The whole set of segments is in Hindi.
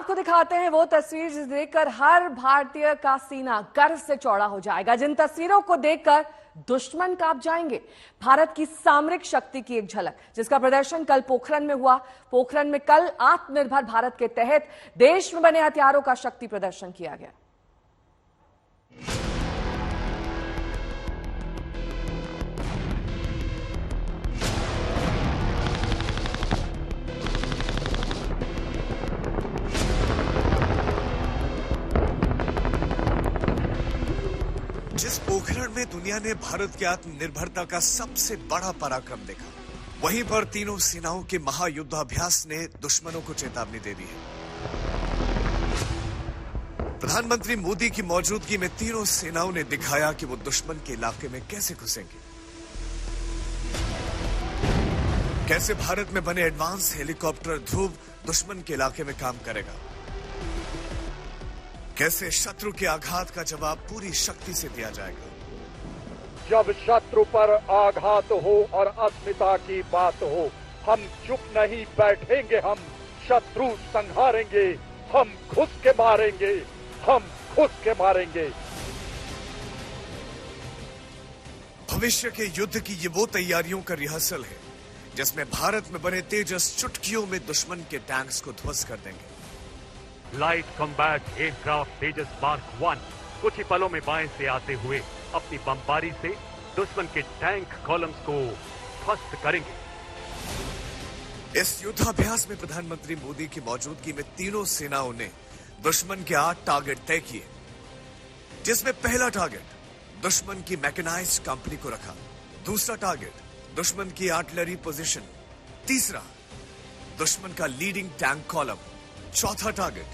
आपको दिखाते हैं वो तस्वीर जिसे देखकर हर भारतीय का सीना गर्व से चौड़ा हो जाएगा। जिन तस्वीरों को देखकर दुश्मन कांप जाएंगे। भारत की सामरिक शक्ति की एक झलक, जिसका प्रदर्शन कल पोखरण में हुआ। पोखरण में कल आत्मनिर्भर भारत के तहत देश में बने हथियारों का शक्ति प्रदर्शन किया गया। जिस पोखरण में दुनिया ने भारत की आत्मनिर्भरता का सबसे बड़ा पराक्रम देखा, वहीं पर तीनों सेनाओं के महायुद्धाभ्यास ने दुश्मनों को चेतावनी दे दी है। प्रधानमंत्री मोदी की मौजूदगी में तीनों सेनाओं ने दिखाया कि वो दुश्मन के इलाके में कैसे घुसेंगे, कैसे भारत में बने एडवांस हेलीकॉप्टर ध्रुव दुश्मन के इलाके में काम करेगा, कैसे शत्रु के आघात का जवाब पूरी शक्ति से दिया जाएगा। जब शत्रु पर आघात हो और अस्मिता की बात हो, हम चुप नहीं बैठेंगे, हम शत्रु संहारेंगे, हम घुस के मारेंगे, हम घुस के मारेंगे। भविष्य के युद्ध की ये वो तैयारियों का रिहर्सल है जिसमें भारत में बने तेजस चुटकियों में दुश्मन के टैंक्स को ध्वस्त कर देंगे। लाइट कॉम्बैट एयरक्राफ्ट तेजस मार्क 1 कुछ ही पलों में बाएं से आते हुए अपनी बमबारी से दुश्मन के टैंक कॉलम्स को ध्वस्त करेंगे। इस युद्धाभ्यास में प्रधानमंत्री मोदी की मौजूदगी में तीनों सेनाओं ने दुश्मन के 8 टारगेट तय किए, जिसमें पहला टारगेट दुश्मन की मैकेनाइज्ड कंपनी को रखा, दूसरा टारगेट दुश्मन की आर्टिलरी पोजीशन, तीसरा दुश्मन का लीडिंग टैंक कॉलम, चौथा टारगेट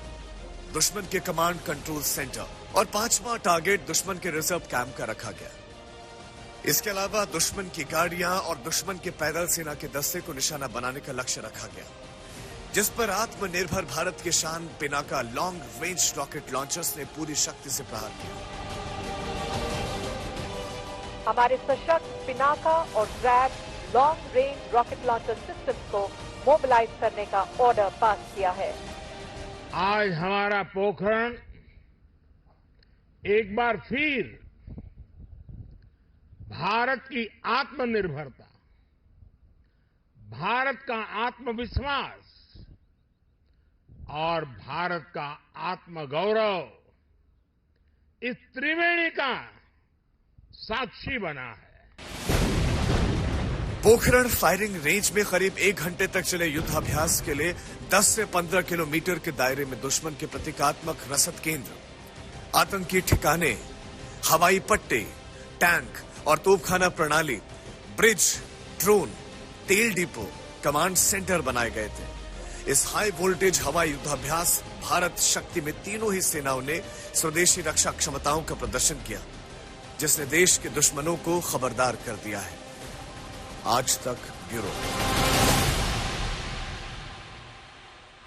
दुश्मन के कमांड कंट्रोल सेंटर और पांचवा टारगेट दुश्मन के रिजर्व कैंप का रखा गया। इसके अलावा दुश्मन की गाड़ियां और दुश्मन के पैदल सेना के दस्ते को निशाना बनाने का लक्ष्य रखा गया, जिस पर आत्मनिर्भर भारत के शान Pinaka long range rocket launchers ने पूरी शक्ति से प्रहार किया। हमारे सशक्त पिनाका और रैब long range rocket launcher system को मोबिलाइज करने का ऑर्डर पास किया है। आज हमारा पोखरण एक बार फिर भारत की आत्मनिर्भरता, भारत का आत्मविश्वास और भारत का आत्मगौरव, इस त्रिवेणी का साक्षी बना है। पोखरण फायरिंग रेंज में करीब 1 घंटे तक चले युद्धाभ्यास के लिए 10 से 15 किलोमीटर के दायरे में दुश्मन के प्रतीकात्मक रसद केंद्र, आतंकी ठिकाने, हवाई पट्टे, टैंक और तोपखाना प्रणाली, ब्रिज, ड्रोन, तेल डिपो, कमांड सेंटर बनाए गए थे। इस हाई वोल्टेज हवाई युद्धाभ्यास भारत शक्ति में तीनों ही सेनाओं ने स्वदेशी रक्षा क्षमताओं का प्रदर्शन किया, जिसने देश के दुश्मनों को खबरदार कर दिया है। आज तक ब्यूरो।